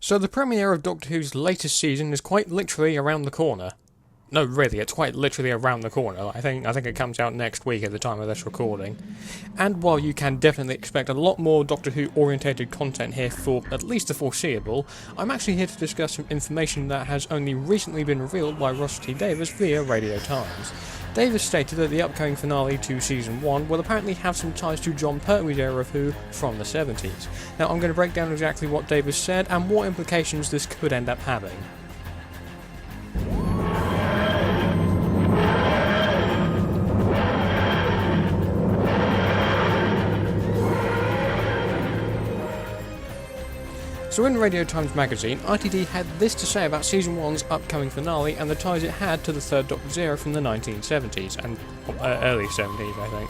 So the premiere of Doctor Who's latest season is quite literally around the corner. No, really, it's quite literally around the corner. I think it comes out next week at the time of this recording. And while you can definitely expect a lot more Doctor Who orientated content here for at least the foreseeable, I'm actually here to discuss some information that has only recently been revealed by T Davies via Radio Times. Davies stated that the upcoming finale to Season 1 will apparently have some ties to Jon Pertwee's era of Who from the 70s. Now I'm going to break down exactly what Davies said and what implications this could end up having. So in Radio Times magazine, RTD had this to say about Season 1's upcoming finale and the ties it had to the Third Doctor's era from the 1970s, and early 70s I think.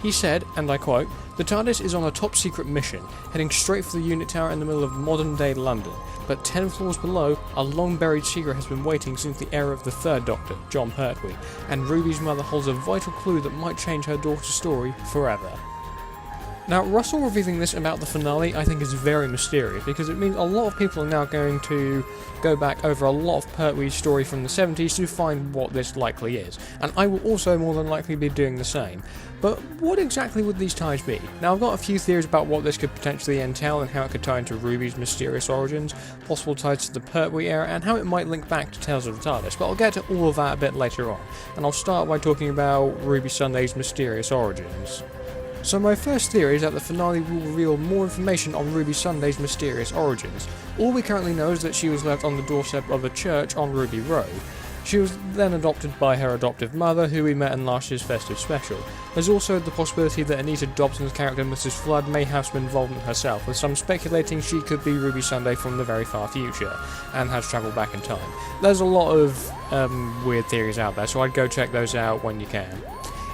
He said, and I quote, "The TARDIS is on a top secret mission, heading straight for the unit tower in the middle of modern day London, but 10 floors below, a long buried secret has been waiting since the era of the Third Doctor, Jon Pertwee, and Ruby's mother holds a vital clue that might change her daughter's story forever." Now, Russell revealing this about the finale I think is very mysterious, because it means a lot of people are now going to go back over a lot of Pertwee's story from the 70s to find what this likely is, and I will also more than likely be doing the same. But what exactly would these ties be? Now, I've got a few theories about what this could potentially entail and how it could tie into Ruby's mysterious origins, possible ties to the Pertwee era, and how it might link back to Tales of the TARDIS, but I'll get to all of that a bit later on, and I'll start by talking about Ruby Sunday's mysterious origins. So my first theory is that the finale will reveal more information on Ruby Sunday's mysterious origins. All we currently know is that she was left on the doorstep of a church on Ruby Road. She was then adopted by her adoptive mother, who we met in last year's festive special. There's also the possibility that Anita Dobson's character Mrs. Flood may have some involvement herself, with some speculating she could be Ruby Sunday from the very far future, and has travelled back in time. There's a lot of weird theories out there, so I'd go check those out when you can.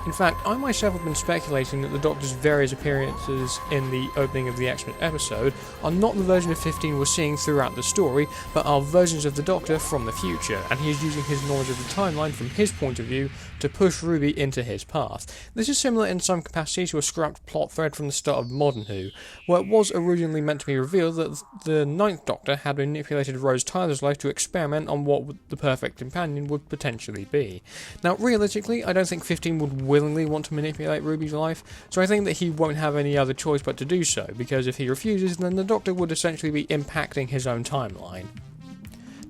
In fact, I myself have been speculating that the Doctor's various appearances in the opening of the X-Men episode are not the version of 15 we're seeing throughout the story, but are versions of the Doctor from the future, and he is using his knowledge of the timeline from his point of view to push Ruby into his path. This is similar in some capacity to a scrapped plot thread from the start of Modern Who, where it was originally meant to be revealed that the Ninth Doctor had manipulated Rose Tyler's life to experiment on what the perfect companion would potentially be. Now, realistically, I don't think 15 would willingly want to manipulate Ruby's life, so I think that he won't have any other choice but to do so, because if he refuses, then the Doctor would essentially be impacting his own timeline.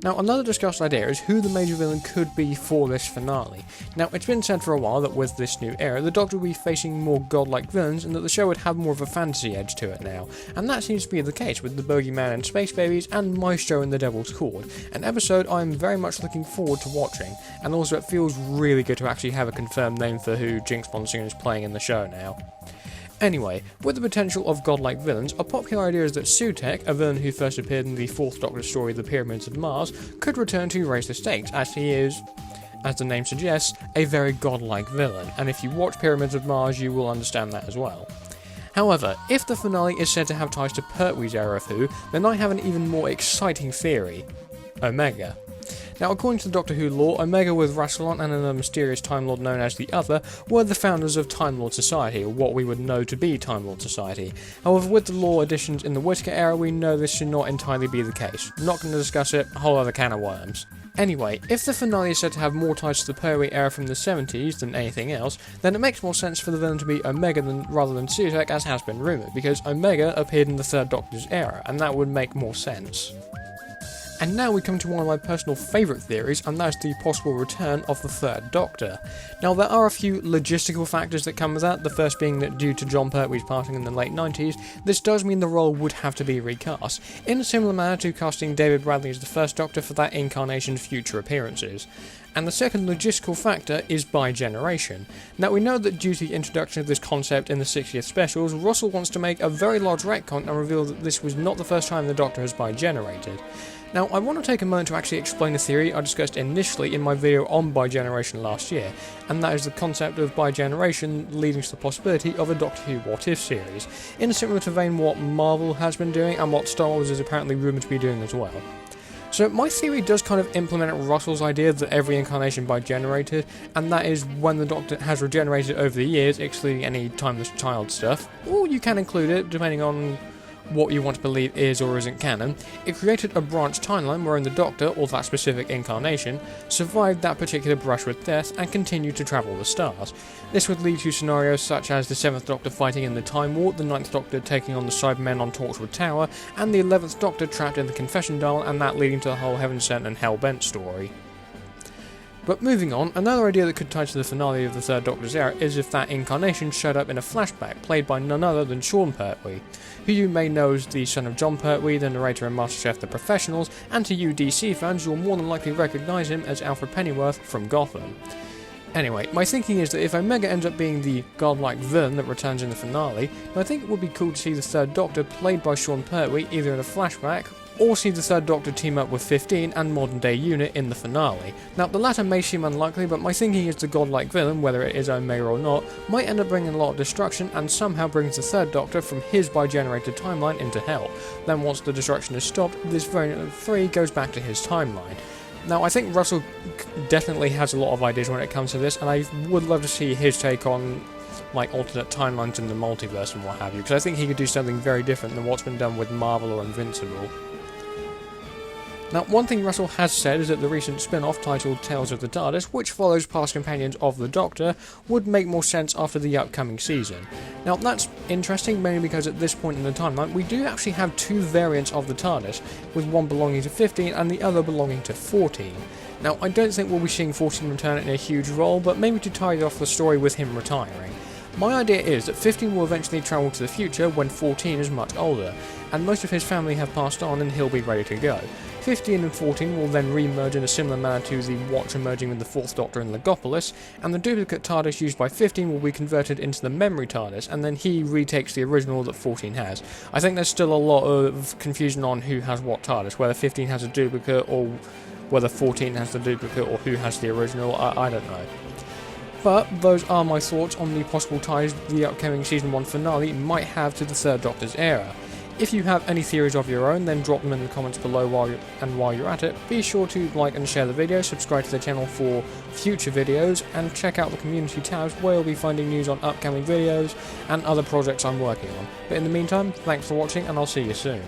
Now, another discussed idea is who the major villain could be for this finale. Now, it's been said for a while that with this new era, the Doctor will be facing more godlike villains and that the show would have more of a fantasy edge to it now, and that seems to be the case with the Bogeyman and Space Babies and Maestro in the Devil's Cord, an episode I'm very much looking forward to watching, and also it feels really good to actually have a confirmed name for who Jinx Monsoon is playing in the show now. Anyway, with the potential of godlike villains, a popular idea is that Sutekh, a villain who first appeared in the Fourth Doctor story The Pyramids of Mars, could return to raise the stakes, as he is, as the name suggests, a very godlike villain, and if you watch Pyramids of Mars you will understand that as well. However, if the finale is said to have ties to Pertwee's era of Who, then I have an even more exciting theory: Omega. Now, according to the Doctor Who lore, Omega with Rassilon and another mysterious Time Lord known as the Other were the founders of Time Lord Society, or what we would know to be Time Lord Society. However, with the lore additions in the Whittaker era, we know this should not entirely be the case. Not going to discuss it, a whole other can of worms. Anyway, if the finale is said to have more ties to the Pertwee era from the 70s than anything else, then it makes more sense for the villain to be Omega rather than Sutekh, as has been rumoured, because Omega appeared in the Third Doctor's era, and that would make more sense. And now we come to one of my personal favourite theories, and that's the possible return of the Third Doctor. Now, there are a few logistical factors that come with that, the first being that due to Jon Pertwee's passing in the late 90s, this does mean the role would have to be recast, in a similar manner to casting David Bradley as the First Doctor for that incarnation's future appearances. And the second logistical factor is bi-generation. Now, we know that due to the introduction of this concept in the 60th specials, Russell wants to make a very large retcon and reveal that this was not the first time the Doctor has bi-generated. Now, I want to take a moment to actually explain a theory I discussed initially in my video on bi-generation last year, and that is the concept of bi-generation leading to the possibility of a Doctor Who What If series, in a similar to vein what Marvel has been doing and what Star Wars is apparently rumoured to be doing as well. So my theory does kind of implement Russell's idea that every incarnation bi-generated, and that is when the Doctor has regenerated over the years, excluding any timeless child stuff, or you can include it depending on what you want to believe is or isn't canon, it created a branch timeline wherein the Doctor, or that specific incarnation, survived that particular brush with death and continued to travel the stars. This would lead to scenarios such as the 7th Doctor fighting in the Time War, the 9th Doctor taking on the Cybermen on Torchwood Tower, and the 11th Doctor trapped in the Confession Dial, and that leading to the whole Heaven Sent and Hell Bent story. But moving on, another idea that could tie to the finale of the Third Doctor's era is if that incarnation showed up in a flashback played by none other than Sean Pertwee, who you may know as the son of John Pertwee, the narrator in MasterChef The Professionals, and to you DC fans you'll more than likely recognise him as Alfred Pennyworth from Gotham. Anyway, my thinking is that if Omega ends up being the godlike villain that returns in the finale, then I think it would be cool to see the Third Doctor played by Sean Pertwee either in a flashback, or see the Third Doctor team up with 15 and modern day Unit in the finale. Now the latter may seem unlikely, but my thinking is the godlike villain, whether it is Omega or not, might end up bringing a lot of destruction and somehow brings the Third Doctor from his by-generated timeline into Hell. Then once the destruction is stopped, this variant of 3 goes back to his timeline. Now I think Russell definitely has a lot of ideas when it comes to this, and I would love to see his take on like alternate timelines in the multiverse and what have you, because I think he could do something very different than what's been done with Marvel or Invincible. Now, one thing Russell has said is that the recent spin-off titled Tales of the TARDIS, which follows past companions of the Doctor, would make more sense after the upcoming season. Now, that's interesting mainly because at this point in the timeline, we do actually have 2 variants of the TARDIS, with one belonging to 15 and the other belonging to 14. Now, I don't think we'll be seeing 14 return in a huge role, but maybe to tie off the story with him retiring. My idea is that 15 will eventually travel to the future when 14 is much older, and most of his family have passed on and he'll be ready to go. 15 and 14 will then re-merge in a similar manner to the Watcher merging with the 4th Doctor in Legopolis, and the duplicate TARDIS used by 15 will be converted into the memory TARDIS, and then he retakes the original that 14 has. I think there's still a lot of confusion on who has what TARDIS, whether 15 has a duplicate or whether 14 has the duplicate or who has the original, I don't know. But those are my thoughts on the possible ties the upcoming Season 1 finale might have to the Third Doctor's era. If you have any theories of your own, then drop them in the comments below while you're at it. Be sure to like and share the video, subscribe to the channel for future videos, and check out the community tabs where you'll be finding news on upcoming videos and other projects I'm working on. But in the meantime, thanks for watching and I'll see you soon.